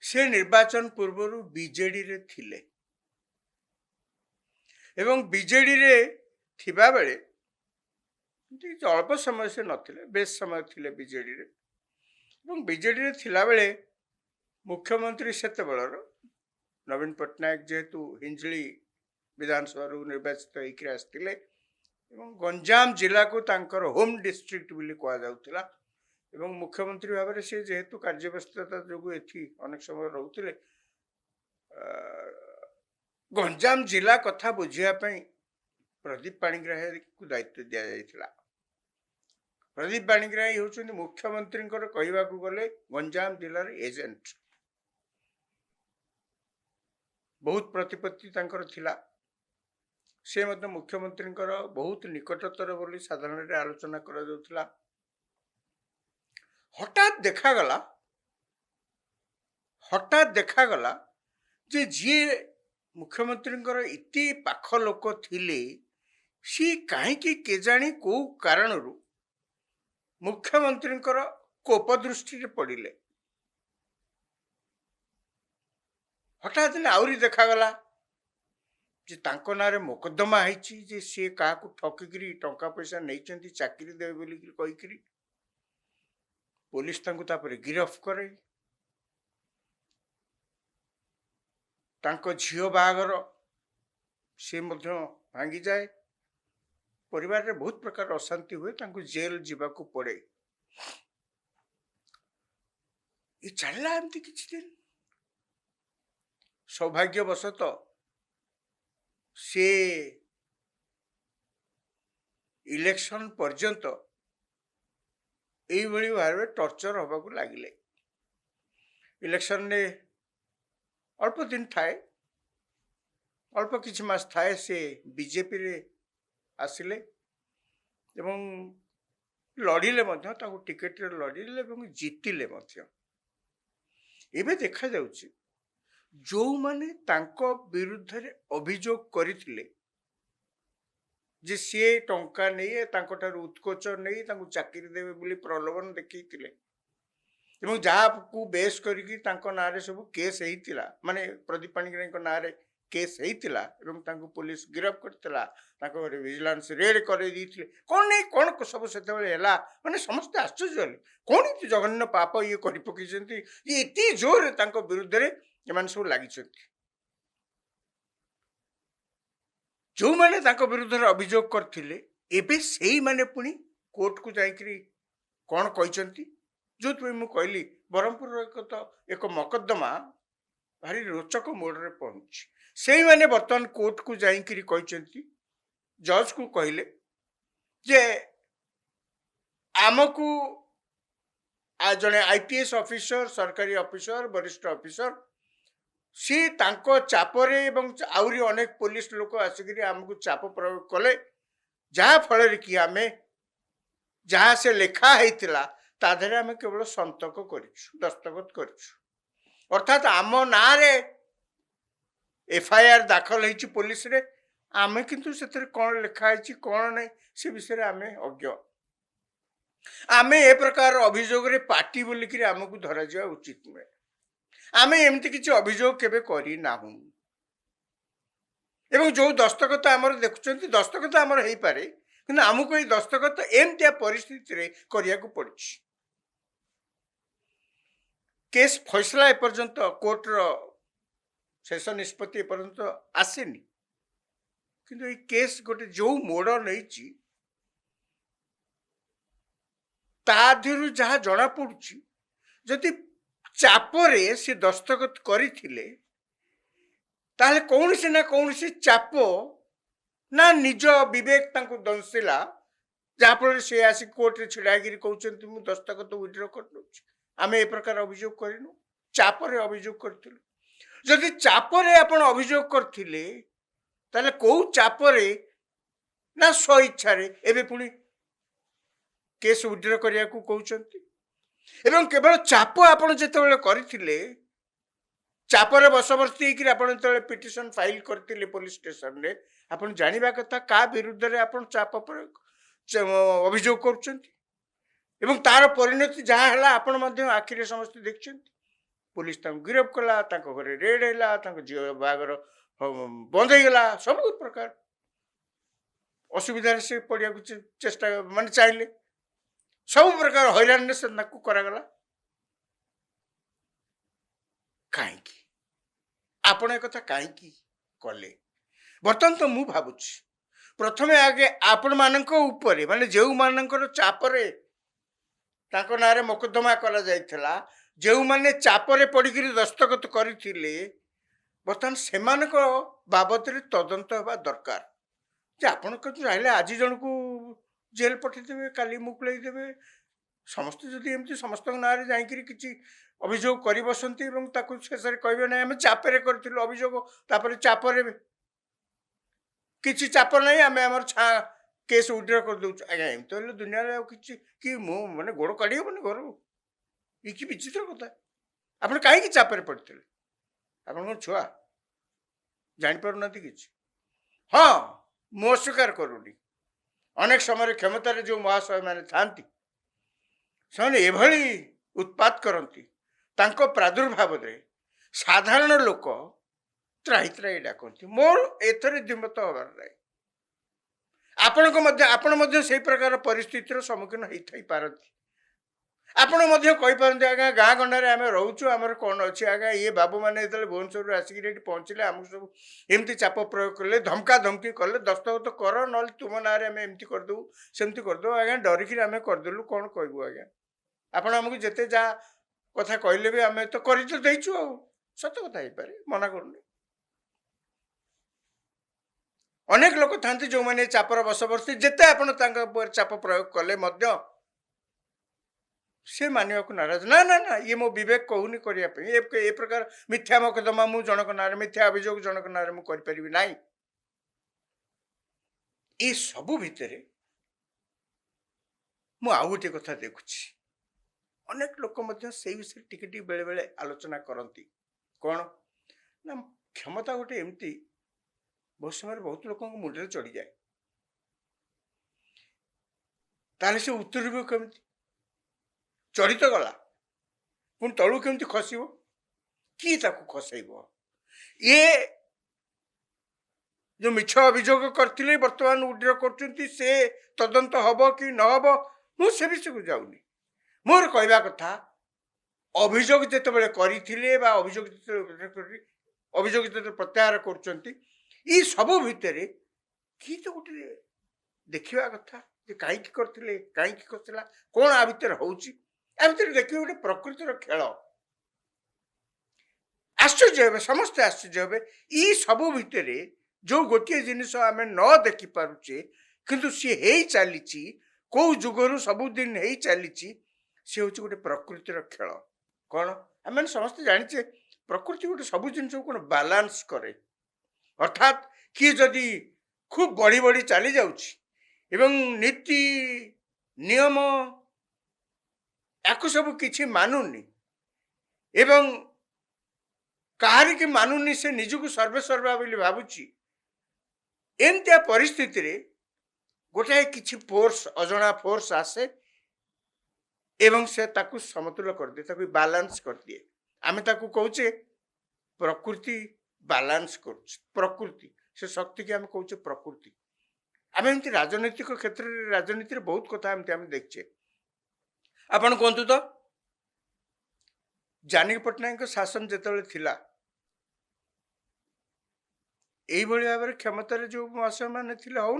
से निर्वाचन पूर्व बीजेडी रे थिले एवं बीजेडी रे थिबा बेले अल्प समय से नथिले बेस समय थिले बीजेडी रे एवं बीजेडी रे थिला बेले मुख्यमंत्री सेते बेलर नवीन पट्टनायक जेहेतु हिंजली विधानसभा निर्वाचित होकर आसते गंजाम जिला को तांकर होम डिस्ट्रिक्ट बोली कहुला एवं मुख्यमंत्री भाव में सी जेहेतु कार्यव्यस्तता जो एथि अनेक समय रोते गंजाम जिला कथा बुझापी प्रदीप पाणिग्राही को दायित्व दि जाइथिला। प्रदीप पाणिग्राही होउछन्ति मुख्यमंत्री कहवा गले गंजाम जिलार एजेंट बहुत प्रतिपत्ति तांकर थिला से मुख्यमंत्री बहुत निकटतर बोली साधारण आलोचना करा जाउथिला। हठात देखागला जे जी मुख्यमंत्री इति पाख लोक थिले सी कहीं केजाणी को कारण मुख्यमंत्री कोपदृष्टि पड़े हठात आहरी देखागला जे तांको नारे मोकदमा है जे सी क्या ठकिकी टंका पैसा नहीं चाकरी देवे बोली कहीकि पुलिस तापर गिरफ करे झील बाहागर सी भांगी जाए परिवार रे बहुत प्रकार अशांति हुए जेल जीवाकू पड़े ये चलला एमती किछि दिन सौभाग्यवशत से इलेक्शन पर्यंत यही भाव टर्चर हवा को लगिले इलेक्शन ने अल्प दिन थाए अल्प किछि मास थाए से बीजेपी रे आसिले एवं लड़िले टिकेट रे लड़िले एवं जीतिले एबे देखा जाउछि जो माने तांको विरुद्ध रे अभियोग करथिले जे सी टंका नहीं तांको ठारू उत्कोच नहीं तांको चाकरी देवे बोली प्रलोभन देखैतिले एवं जहाँ को बेस करके नारे सब केस होता माने प्रदीप पाणिग्राही नारे केस होता एवं तांको पुलिस गिरफ करता विजिलेंस रेड कर कौन नहीं कौन सब से माने समस्त आश्चर्य कौन जघन्य पाप ये कर पकड़ ये जोर विरुद्ध रे सब लगी जो मैंने विरुद्ध अभियोग करथिले एबे सेही माने पुणी कोर्ट को जाइकरी कौन कहते जो मुझे कहली ब्रह्मपुर एक मकद्दमा भारी रोचक मोड़ पहुंची से मैंने बर्तमान कोर्ट को जाइकरी कहते जज को कहले जे आमको जड़े आईपीएस ऑफिसर सरकारी ऑफिसर वरिष्ठ ऑफिसर सी तांको चापरे एवं आउरी अनेक पुलिस लोक आसिक आमको चाप प्रयोग कले जहाँ फल कि आम जहाँ से लेखा होता ताधरे आम केवल संतक कर दस्तखत कर अर्थात आम ना एफआईआर दाखल होती पुलिस रे आम किंतु से कौन लिखाई कौन नहीं से विषय आम अज्ञ आम ए प्रकार अभियोग रे पार्टी बोलिक आमको धरा जा उचित नुहे आम एमती किसी अभियोग केबे करना एवं जो दस्तखत आमर देखुं दस्तखत आमर हो पारे कि आमको ये दस्तखत एमती परिस्थिति करने को पड़ी केस फैसला एपर्यंत कोर्टर शेष निष्पत्ति एपर्यंत आसेनी किंतु ये केस गोटे जो मोड़ नहीं ताधर जहाँ जना पड़ी जदि चापरे से दस्तखत करथिले ताले कौन से ना कौन से चाप ना निज विवेक तांको दंसिला जहाँफल से आसी कोर्ट छिड़ागिरी कहते मुझे दस्तखत विड्र कर आम ए प्रकार अभियोग करूँ चापरे अभियोग करूँ जदि चापरे आपण अभियोग करथिले ताले कौ चापरे ना स्व इच्छा एवं पुणी केस विड्र करने को कहते एवं केवल चाप आपण जिते करथिले चापर बसवर्ती होकर पिटिशन फाइल करते पुलिस स्टेशन रे आपण जानिबा कथा का विरुद्ध रे आपण चाप अभियोग कर तार परिणति जहाँ है आपण आखिरे समस्त देखते पुलिस तांको गिरफ कला तांको घरे रेड हैला तांको झियो बागर बंद ହେଇଗଲା ସବୁ प्रकार असुविधा से पड़िया चेष्टा माने चाहिए सब प्रकार हैरान से करागला कहीं आपण एक कथा कहीं कले बर्तमान तो मु भावुची प्रथमे आगे आपण मानक ऊपर माने जेउ मानकर चापरे तांको नारे मोकदमा करा जाइथला जेउ माने चापरे पड़िकिरी दस्तखत करथिले बर्तमान सेमानक बाबद रे तदंत हेबा दरकार जे आपण चाहले आज जन को जेल पठेदेवे काली मुकुलाई देवे समस्त जदि एमती समस्त नारे जाइकिरी किछि अभियोग करि बसंती एवं ताकु शेषरे कहबे ना हम चापरे करथिलु अभियोग तापरे चापरे किछि चाप नहीं आम आम केस विड्र कर दौ आज्ञा एमती तो दुनिया रे किछि कि मु माने गोड़ काढी होबनी घर ये कि विचित्र कथा आपण काहे चापरे पड़थिले आपण छुआ जानि पारु नाती किछि हाँ मु अस्वीकार करूनी अनेक समय क्षमतार जो महाशय मैंने थांती से एभली उत्पात करती तांको प्रादुर्भाव रे साधारण लोक त्राही त्राही डाकती मोर एथरे द्विमत हबार नहीं आपण से प्रकार परिस्थितिर सम्मुखीन होई पारती आपण आज्ञा गाँ गंडा आम रोचु आमर कौन अच्छी आज्ञा ये बाबू मैंने जो भुवनेश्वर आसिक पहुँचले आमको सब एमती चाप प्रयोग कले धमका धमकी कले दस्तखत कर ना तुम ना एमती करदेबू सेमती करदेबू आज्ञा डरिकी आम करदेलु कौन कहबू आज्ञा आपण आमको जिते जहाँ कथा कहले भी आम तो कर देचु आ सत कथा हो पारे मना करूनी अनेक लोक था जो मैंने चापर बसवर्ती जिते आपण चाप प्रयोग कले से मानवा को नाराज ना ना ना ये मो विवेक कहूनी करने ए प्रकार मिथ्या मोकदमा मु जनक ना मिथ्या अभियोग जनक ना मुझे ना ये सबू भितर मु आउ गोटे कथा देखुची अनेक लोक से विषय टिके बेले बेले आलोचना करती कौन ना क्षमता गोटे एमती बहुत समय बहुत लोक मुंडे चढ़ी जाए ताले से उतरब केमती चढ़ी तो गला पुणी तलू केमती खसब कि खसब ये जो मिछ अभियोग करते बर्तमान उड्र कर तदंत हम कि न हम मुझे विषय को जाऊनी मोर कहवा कथा अभियोग जिते करते अभियोग जो प्रत्याहार कर सबू भितर कि तो गोटे देखा कथा कहीं करते कहीं करला कौन आ भितर होची देखिए गोटे प्रकृतिर खेल आश्चर्य हे समस्ते आश्चर्य हे ये सबू भितर जो गोटे जिनिस आम न देखी पारुचे किंतु सी हो चली कौ जुगरु सबुदिन हो चली सी हूँ गोटे प्रकृतिर खेल कौन आम समस्ते जाचे प्रकृति गोटे सब जिन कौन बालांस करे अर्थात किए जदि खूब बढ़ी बढ़ी चली जाऊँ नीति नियम या सब किसी मानुनी एवं कहार की मानुनी से निजक सर्वेसर्वा बोली भावुची एमतिया परिस्थिति रे गोटाए किछि फोर्स अजଣା फोर्स आसे एवं से ताकू समतुल कर दिए ताकू बैलेंस कर दिए आमे ताकू कहूचे प्रकृति बैलेंस कर प्रकृति से शक्ति की आम कहूचे प्रकृति आम एमती राजनैतिक क्षेत्र में राजनीति बहुत कथा एमती आम देखचे आपण कहतु तो जानकी पट्टनायक शासन जिते थिला यही भाव में क्षमतार जो महाशय मैंने हो